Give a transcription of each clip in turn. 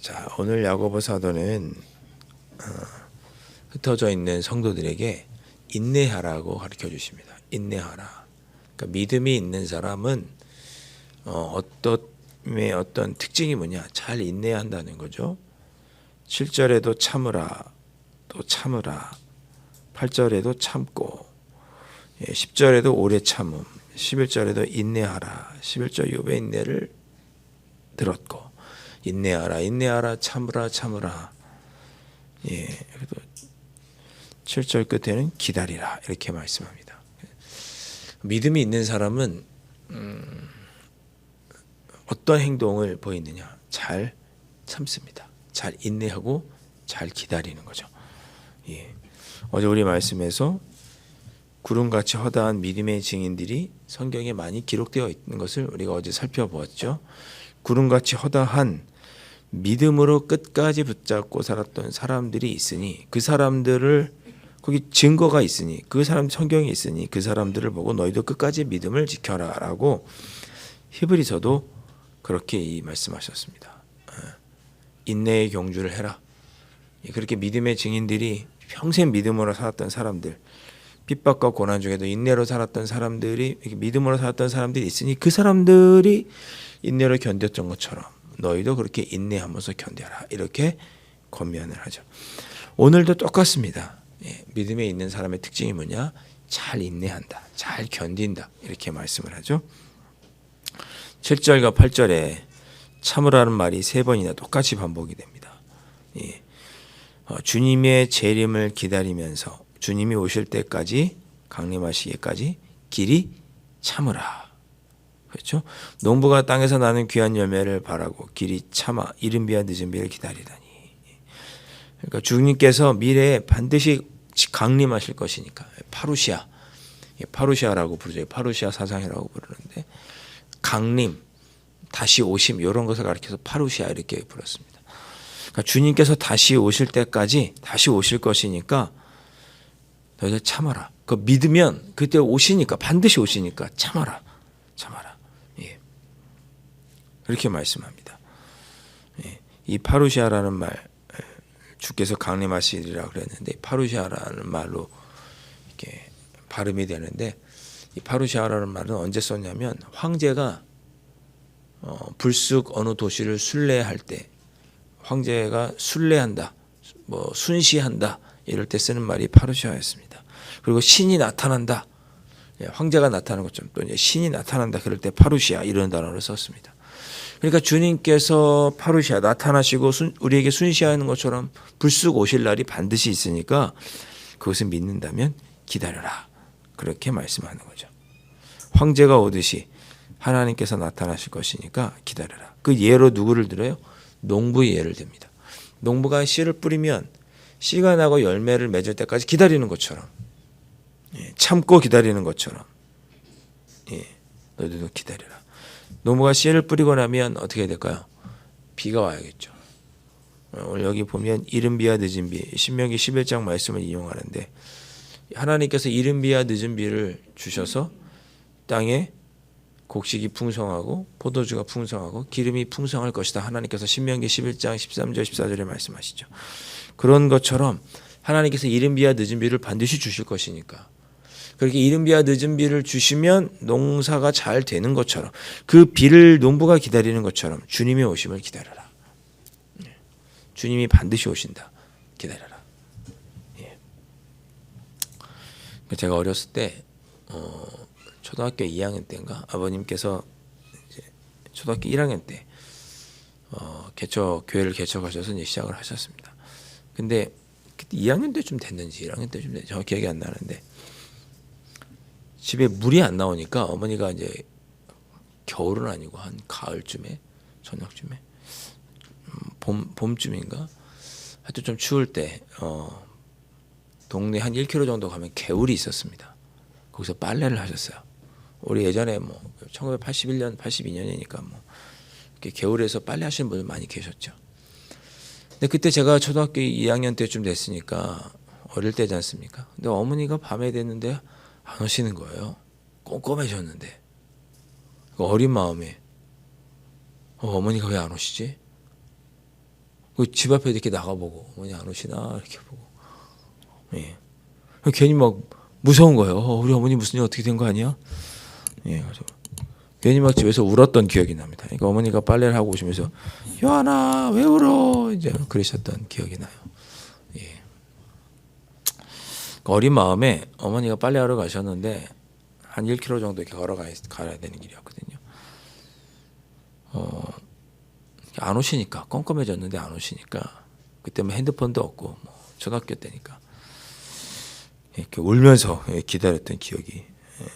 자, 오늘 야고보 사도는 흩어져 있는 성도들에게 인내하라고 가르쳐 주십니다. 인내하라. 그러니까 믿음이 있는 사람은 어떤 특징이 뭐냐? 잘 인내해야 한다는 거죠. 7절에도 참으라, 또 참으라. 8절에도 참고, 10절에도 오래 참음, 11절에도 인내하라. 11절 욥의 인내를 들었고, 인내하라, 인내하라, 참으라, 참으라. 그래도 7절 끝에는 기다리라 이렇게 말씀합니다. 믿음이 있는 사람은 어떤 행동을 보이느냐? 잘 참습니다. 잘 인내하고 잘 기다리는 거죠. 어제 우리 말씀에서 구름같이 허다한 믿음의 증인들이 성경에 많이 기록되어 있는 것을 우리가 어제 살펴보았죠. 구름같이 허다한 믿음으로 끝까지 붙잡고 살았던 사람들이 있으니 그 사람들을 거기 증거가 있으니 그 사람 성경이 있으니 그 사람들을 보고 너희도 끝까지 믿음을 지켜라라고 히브리서도 그렇게 말씀하셨습니다. 인내의 경주를 해라. 그렇게 믿음의 증인들이 평생 믿음으로 살았던 사람들, 핍박과 고난 중에도 인내로 살았던 사람들이 믿음으로 살았던 사람들이 있으니 그 사람들이 인내로 견뎠던 것처럼 너희도 그렇게 인내하면서 견뎌라 이렇게 권면을 하죠. 오늘도 똑같습니다. 믿음에 있는 사람의 특징이 뭐냐? 잘 인내한다, 잘 견딘다 이렇게 말씀을 하죠. 7절과 8절에 참으라는 말이 3번이나 똑같이 반복이 됩니다. 주님의 재림을 기다리면서 주님이 오실 때까지 강림하시기까지 길이 참으라. 그렇죠? 농부가 땅에서 나는 귀한 열매를 바라고 길이 참아 이른 비와 늦은 비를 기다리다니. 그러니까 주님께서 미래에 반드시 강림하실 것이니까 파루시아, 파루시아라고 부르죠. 파루시아 사상이라고 부르는데 강림, 다시 오심 이런 것을 가리켜서 파루시아 이렇게 불렀습니다. 그러니까 주님께서 다시 오실 때까지 다시 오실 것이니까 너희들 참아라. 그 믿으면 그때 오시니까 반드시 오시니까 참아라, 참아라. 그렇게 말씀합니다. 이 파루시아라는 말, 주께서 강림하시리라 그랬는데 파루시아라는 말로 이렇게 발음이 되는데 이 파루시아라는 말은 언제 썼냐면 황제가 불쑥 어느 도시를 순례할 때 황제가 순례한다, 뭐 순시한다 이럴 때 쓰는 말이 파루시아였습니다. 그리고 신이 나타난다, 황제가 나타나는 것처럼 또 이제 신이 나타난다 그럴 때 파루시아 이런 단어를 썼습니다. 그러니까 주님께서 파루시아 나타나시고 우리에게 순시하는 것처럼 불쑥 오실 날이 반드시 있으니까 그것을 믿는다면 기다려라 그렇게 말씀하는 거죠. 황제가 오듯이 하나님께서 나타나실 것이니까 기다려라. 그 예로 누구를 들어요? 농부의 예를 듭니다. 농부가 씨를 뿌리면 씨가 나고 열매를 맺을 때까지 기다리는 것처럼, 참고 기다리는 것처럼 너희들도 기다려라. 농부가 씨를 뿌리고 나면 어떻게 해야 될까요? 비가 와야겠죠. 오늘 여기 보면 이른 비와 늦은 비, 신명기 11장 말씀을 이용하는데 하나님께서 이른 비와 늦은 비를 주셔서 땅에 곡식이 풍성하고 포도주가 풍성하고 기름이 풍성할 것이다. 하나님께서 신명기 11장 13절 14절에 말씀하시죠. 그런 것처럼 하나님께서 이른 비와 늦은 비를 반드시 주실 것이니까 그렇게 이른 비와 늦은 비를 주시면 농사가 잘 되는 것처럼 그 비를 농부가 기다리는 것처럼 주님의 오심을 기다려라. 주님이 반드시 오신다. 기다려라. 제가 어렸을 때 초등학교 2학년 때인가 아버님께서 이제 초등학교 1학년 때 교회를 개척하셔서 이제 시작을 하셨습니다. 근데 그때 2학년 때쯤 됐는지 1학년 때쯤 됐는지 정확히 기억이 안 나는데 집에 물이 안 나오니까 어머니가 이제 겨울은 아니고 한 가을쯤에 저녁쯤에 봄쯤인가 하여튼 좀 추울 때 동네 한 1km 정도 가면 개울이 있었습니다. 거기서 빨래를 하셨어요. 우리 예전에 뭐 1981년 82년이니까 뭐 이렇게 겨울에서 빨래 하시는 분들 많이 계셨죠. 근데 그때 제가 초등학교 2학년 때쯤 됐으니까 어릴 때지 않습니까? 근데 어머니가 밤에 됐는데 안 오시는 거예요. 꼼꼼해졌는데. 어린 마음에 어머니가 왜 안 오시지? 집 앞에 이렇게 나가보고 어머니 안 오시나 이렇게 보고. 예. 괜히 막 무서운 거예요. 우리 어머니 무슨 일 어떻게 된 거 아니야? 예, 그래서 괜히 막 집에서 울었던 기억이 납니다. 그러니까 어머니가 빨래를 하고 오시면서 요한아 왜 울어? 이제 그러셨던 기억이 나요. 예. 어린 마음에 어머니가 빨래하러 가셨는데 한 1km 정도 이렇게 가야 되는 길이었거든요. 안 오시니까 껌껌해졌는데 안 오시니까 그때 뭐 핸드폰도 없고 뭐 초등학교 때니까 이렇게 울면서 기다렸던 기억이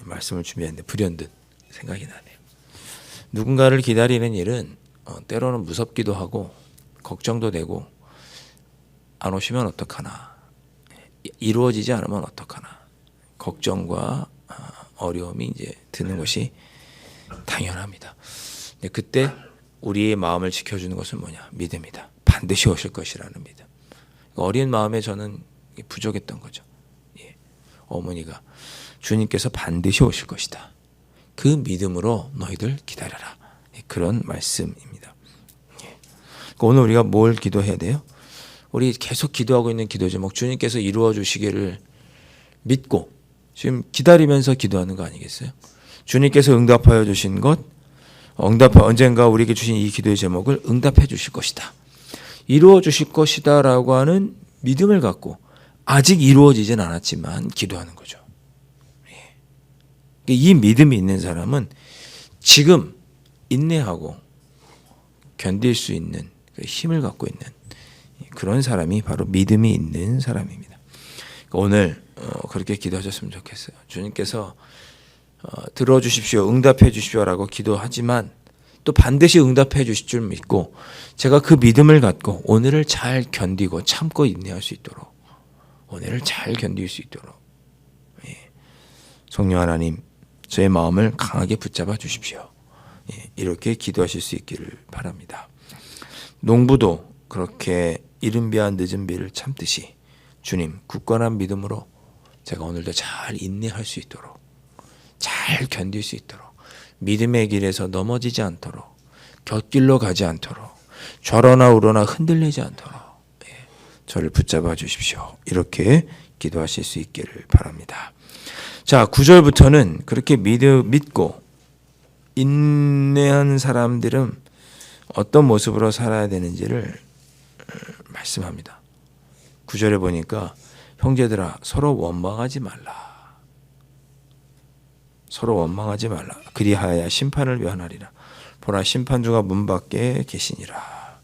말씀을 준비했는데 불현듯 생각이 나네요. 누군가를 기다리는 일은 때로는 무섭기도 하고 걱정도 되고 안 오시면 어떡하나 이루어지지 않으면 어떡하나 걱정과 어려움이 이제 드는 것이 당연합니다. 근데 그때 우리의 마음을 지켜주는 것은 뭐냐? 믿음이다. 반드시 오실 것이라는 믿음. 어린 마음에 저는 부족했던 거죠. 예. 어머니가 주님께서 반드시 오실 것이다. 그 믿음으로 너희들 기다려라. 예. 그런 말씀입니다. 예. 오늘 우리가 뭘 기도해야 돼요? 우리 계속 기도하고 있는 기도 제목 주님께서 이루어 주시기를 믿고 지금 기다리면서 기도하는 거 아니겠어요? 주님께서 응답하여 주신 것 언젠가 우리에게 주신 이 기도의 제목을 응답해 주실 것이다. 이루어 주실 것이다 라고 하는 믿음을 갖고 아직 이루어지진 않았지만 기도하는 거죠. 이 믿음이 있는 사람은 지금 인내하고 견딜 수 있는 힘을 갖고 있는 그런 사람이 바로 믿음이 있는 사람입니다. 오늘 그렇게 기도하셨으면 좋겠어요. 주님께서 들어주십시오, 응답해 주십시오라고 기도하지만 또 반드시 응답해 주실 줄 믿고 제가 그 믿음을 갖고 오늘을 잘 견디고 참고 인내할 수 있도록 오늘을 잘 견딜 수 있도록 성령 하나님 저의 마음을 강하게 붙잡아 주십시오. 이렇게 기도하실 수 있기를 바랍니다. 농부도 그렇게 이른 비와 늦은 비를 참듯이 주님 굳건한 믿음으로 제가 오늘도 잘 인내할 수 있도록 잘 견딜 수 있도록 믿음의 길에서 넘어지지 않도록 곁길로 가지 않도록 좌로나 우로나 흔들리지 않도록 저를 붙잡아 주십시오. 이렇게 기도하실 수 있기를 바랍니다. 자, 9절부터는 그렇게 믿고 인내한 사람들은 어떤 모습으로 살아야 되는지를 말씀합니다. 9절에 보니까 형제들아 서로 원망하지 말라. 서로 원망하지 말라. 그리하여 심판을 면하리라. 보라 심판주가 문 밖에 계시니라.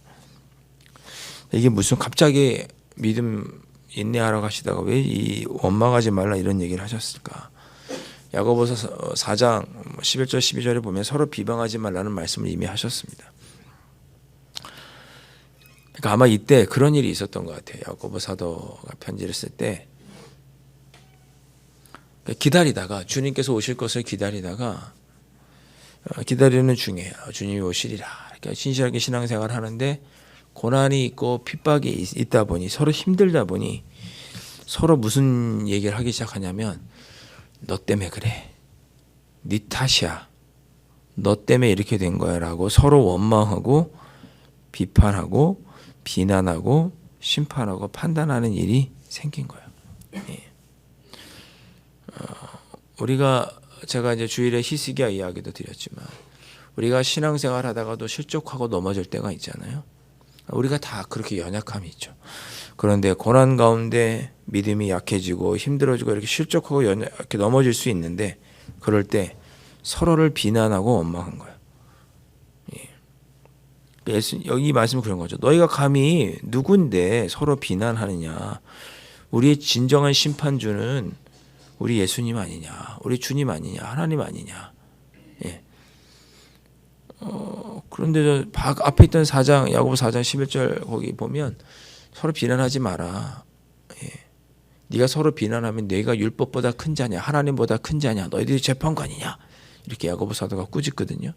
이게 무슨 갑자기 믿음 인내하러 가시다가 왜 이 원망하지 말라 이런 얘기를 하셨을까? 야고보서 4장 11절 12절에 보면 서로 비방하지 말라는 말씀을 이미 하셨습니다. 그러니까 아마 이때 그런 일이 있었던 것 같아요. 야고보 사도가 편지를 쓸 때 기다리다가 주님께서 오실 것을 기다리다가 기다리는 중에 주님이 오시리라. 그러니까 신실하게 신앙생활을 하는데 고난이 있고 핍박이 있다 보니 서로 힘들다 보니 서로 무슨 얘기를 하기 시작하냐면 너 때문에 그래. 네 탓이야. 너 때문에 이렇게 된 거야 라고 서로 원망하고 비판하고 비난하고 심판하고 판단하는 일이 생긴 거예요. 예. 제가 이제 주일에 히스기야 이야기도 드렸지만 우리가 신앙생활 하다가도 실족하고 넘어질 때가 있잖아요. 우리가 다 그렇게 연약함이 있죠. 그런데 고난 가운데 믿음이 약해지고 힘들어지고 이렇게 실족하고 이렇게 넘어질 수 있는데 그럴 때 서로를 비난하고 원망한 거예요. 여기 말씀은 그런 거죠. 너희가 감히 누군데 서로 비난하느냐. 우리의 진정한 심판주는 우리 예수님 아니냐, 우리 주님 아니냐, 하나님 아니냐. 예. 그런데 앞에 있던 4장, 야고보 4장 11절 거기 보면 서로 비난하지 마라. 예. 네가 서로 비난하면 네가 율법보다 큰 자냐, 하나님보다 큰 자냐, 너희들이 재판관이냐. 이렇게 야고보 사도가 꾸짖거든요.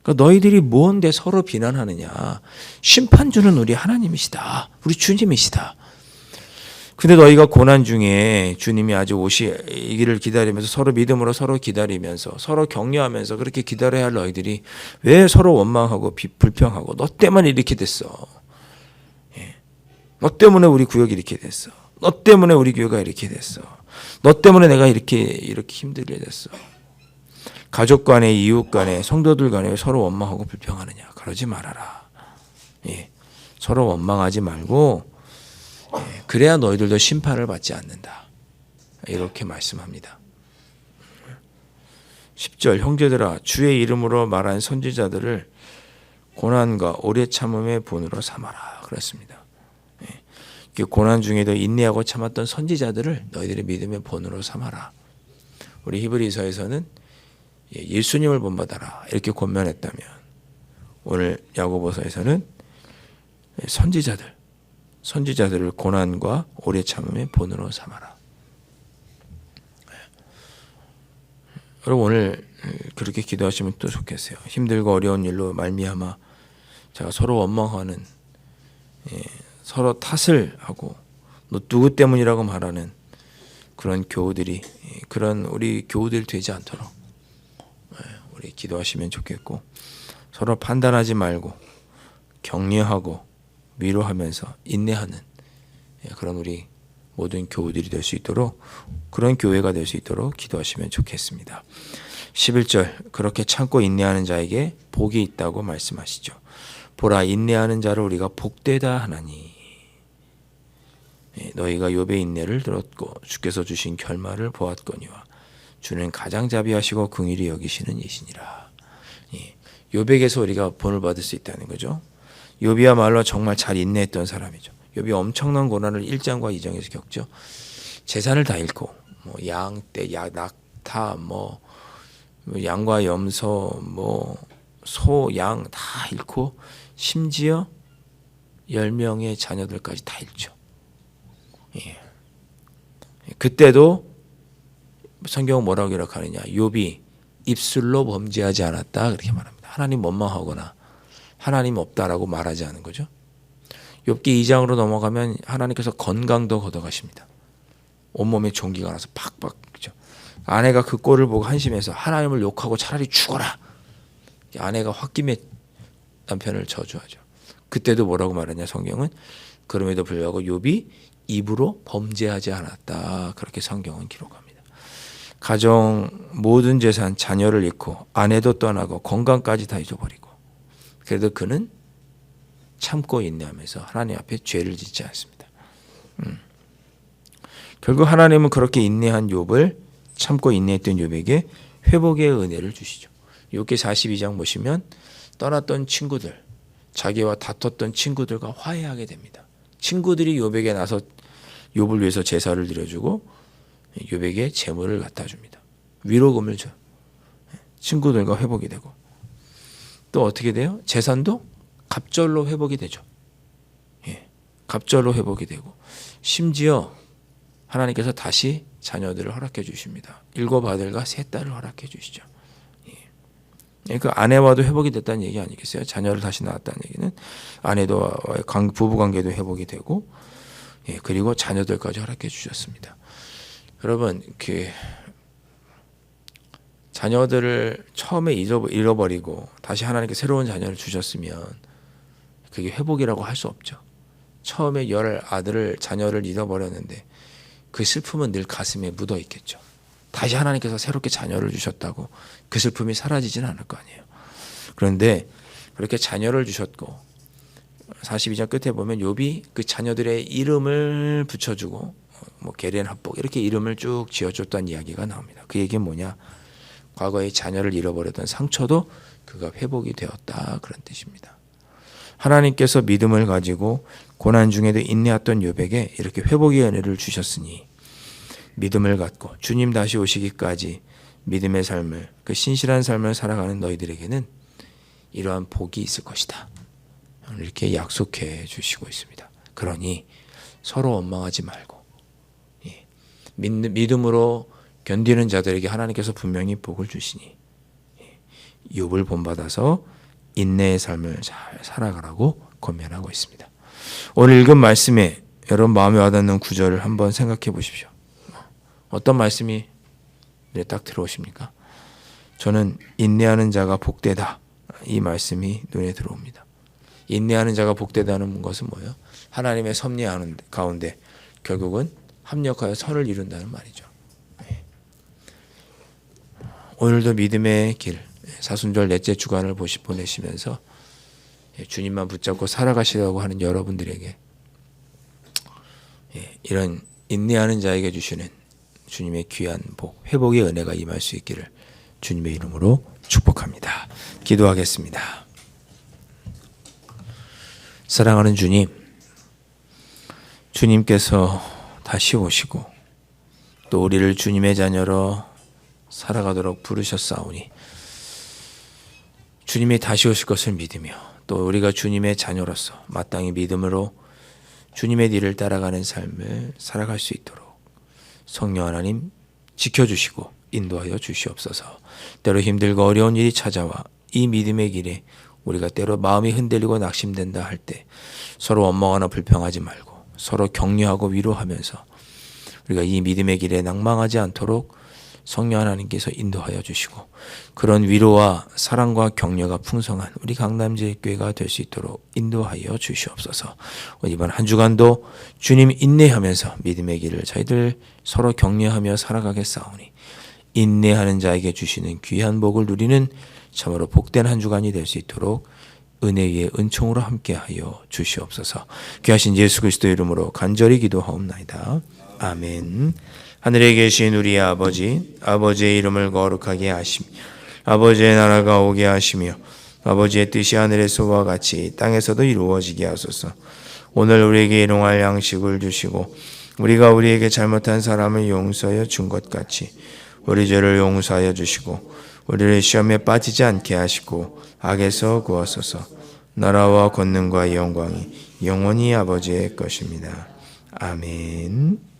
그러니까 너희들이 뭔데 서로 비난하느냐. 심판주는 우리 하나님이시다. 우리 주님이시다. 근데 너희가 고난 중에 주님이 아직 오시기를 기다리면서 서로 믿음으로 서로 기다리면서 서로 격려하면서 그렇게 기다려야 할 너희들이 왜 서로 원망하고 불평하고 너 때문에 이렇게 됐어. 너 때문에 우리 구역이 이렇게 됐어. 너 때문에 우리 교회가 이렇게 됐어. 너 때문에 내가 이렇게 힘들게 됐어. 가족 간에 이웃 간에 성도들 간에 서로 원망하고 불평하느냐. 그러지 말아라. 서로 원망하지 말고 그래야 너희들도 심판을 받지 않는다. 이렇게 말씀합니다. 10절 형제들아 주의 이름으로 말한 선지자들을 고난과 오래 참음의 본으로 삼아라. 그랬습니다. 고난 중에도 인내하고 참았던 선지자들을 너희들의 믿음의 본으로 삼아라. 우리 히브리서에서는 예수님을 본받아라 이렇게 권면했다면 오늘 야고보서에서는 선지자들을 고난과 오래 참음의 본으로 삼아라. 여러분 오늘 그렇게 기도하시면 또 좋겠어요. 힘들고 어려운 일로 말미암아 제가 서로 원망하는 서로 탓을 하고 너 누구 때문이라고 말하는 그런 교우들이 그런 우리 교우들 되지 않도록 우리 기도하시면 좋겠고 서로 판단하지 말고 격려하고 위로하면서 인내하는 그런 우리 모든 교우들이 될 수 있도록 그런 교회가 될 수 있도록 기도하시면 좋겠습니다. 11절 그렇게 참고 인내하는 자에게 복이 있다고 말씀하시죠. 보라 인내하는 자를 우리가 복되다 하나니 너희가 욥의 인내를 들었고 주께서 주신 결말을 보았거니와 주는 가장자비하시고 긍휼히 여기시는 이시니라. 욥에게서 우리가 본을 받을 수 있다는 거죠. 욥이야말로 정말 잘 인내했던 사람이죠. 욥이 엄청난 고난을 1장과 2장에서 겪죠. 재산을 다 잃고 양, 떼, 낙타, 양과 염소, 소, 양 다 잃고 심지어 10명의 자녀들까지 다 잃죠. 그때도 성경은 뭐라고 기록하느냐. 욥이 입술로 범죄하지 않았다 그렇게 말합니다. 하나님 원망하거나 하나님 없다라고 말하지 않은 거죠. 욥기 2장으로 넘어가면 하나님께서 건강도 걷어가십니다. 온몸에 종기가 나서 팍팍 그죠. 아내가 그 꼴을 보고 한심해서 하나님을 욕하고 차라리 죽어라. 아내가 홧김에 남편을 저주하죠. 그때도 뭐라고 말하냐 성경은 그럼에도 불구하고 욥이 입으로 범죄하지 않았다. 그렇게 성경은 기록합니다. 가정 모든 재산 자녀를 잃고 아내도 떠나고 건강까지 다 잊어버리고 그래도 그는 참고 인내하면서 하나님 앞에 죄를 짓지 않습니다. 결국 하나님은 그렇게 인내한 욥을 참고 인내했던 욥에게 회복의 은혜를 주시죠. 욥기 42장 보시면 떠났던 친구들 자기와 다퉜던 친구들과 화해하게 됩니다. 친구들이 욥에게 나서 욥을 위해서 제사를 드려주고 욥에게 재물을 갖다 줍니다. 위로금을 줘요. 친구들과 회복이 되고 또 어떻게 돼요? 재산도 갑절로 회복이 되죠. 갑절로 회복이 되고 심지어 하나님께서 다시 자녀들을 허락해 주십니다. 7 아들과 3 딸을 허락해 주시죠. 그 아내와도 회복이 됐다는 얘기 아니겠어요? 자녀를 다시 낳았다는 얘기는 아내도 부부관계도 회복이 되고 그리고 자녀들까지 허락해 주셨습니다. 여러분 자녀들을 처음에 잃어버리고 다시 하나님께 새로운 자녀를 주셨으면 그게 회복이라고 할 수 없죠. 처음에 10 자녀를 잃어버렸는데 그 슬픔은 늘 가슴에 묻어 있겠죠. 다시 하나님께서 새롭게 자녀를 주셨다고 그 슬픔이 사라지지는 않을 거 아니에요. 그런데 그렇게 자녀를 주셨고 42장 끝에 보면 욥이 그 자녀들의 이름을 붙여주고 게렌 합복 이렇게 이름을 쭉 지어줬다는 이야기가 나옵니다. 그 얘기는 뭐냐? 과거에 자녀를 잃어버렸던 상처도 그가 회복이 되었다 그런 뜻입니다. 하나님께서 믿음을 가지고 고난 중에도 인내했던 욥에게 이렇게 회복의 은혜를 주셨으니 믿음을 갖고 주님 다시 오시기까지 믿음의 삶을 그 신실한 삶을 살아가는 너희들에게는 이러한 복이 있을 것이다. 이렇게 약속해 주시고 있습니다. 그러니 서로 원망하지 말고 믿음으로 견디는 자들에게 하나님께서 분명히 복을 주시니 욥을 본받아서 인내의 삶을 잘 살아가라고 권면하고 있습니다. 오늘 읽은 말씀에 여러분 마음에 와닿는 구절을 한번 생각해 보십시오. 어떤 말씀이 딱 들어오십니까? 저는 인내하는 자가 복되다. 이 말씀이 눈에 들어옵니다. 인내하는 자가 복되다는 것은 뭐예요? 하나님의 섭리 가운데 결국은 합력하여 선을 이룬다는 말이죠. 오늘도 믿음의 길, 사순절 넷째 주간을 보내시면서 주님만 붙잡고 살아가시려고 하는 여러분들에게 이런 인내하는 자에게 주시는 주님의 귀한 복, 회복의 은혜가 임할 수 있기를 주님의 이름으로 축복합니다. 기도하겠습니다. 사랑하는 주님, 주님께서 다시 오시고 또 우리를 주님의 자녀로 살아가도록 부르셨사오니 주님이 다시 오실 것을 믿으며 또 우리가 주님의 자녀로서 마땅히 믿음으로 주님의 뒤를 따라가는 삶을 살아갈 수 있도록 성령 하나님 지켜주시고 인도하여 주시옵소서. 때로 힘들고 어려운 일이 찾아와 이 믿음의 길에 우리가 때로 마음이 흔들리고 낙심된다 할 때 서로 원망하나 불평하지 말고 서로 격려하고 위로하면서 우리가 이 믿음의 길에 낭망하지 않도록 성령 하나님께서 인도하여 주시고 그런 위로와 사랑과 격려가 풍성한 우리 강남제일교회가 될 수 있도록 인도하여 주시옵소서. 이번 한 주간도 주님 인내하면서 믿음의 길을 저희들 서로 격려하며 살아가겠사오니 인내하는 자에게 주시는 귀한 복을 누리는 참으로 복된 한 주간이 될 수 있도록 은혜 위에 은총으로 함께하여 주시옵소서. 귀하신 예수 그리스도의 이름으로 간절히 기도하옵나이다. 아멘. 하늘에 계신 우리 아버지, 아버지의 이름을 거룩하게 하시며 아버지의 나라가 오게 하시며 아버지의 뜻이 하늘에서와 같이 땅에서도 이루어지게 하소서. 오늘 우리에게 일용할 양식을 주시고 우리가 우리에게 잘못한 사람을 용서하여 준 것 같이 우리 죄를 용서하여 주시고 우리를 시험에 빠지지 않게 하시고 악에서 구하소서. 나라와 권능과 영광이 영원히 아버지의 것입니다. 아멘.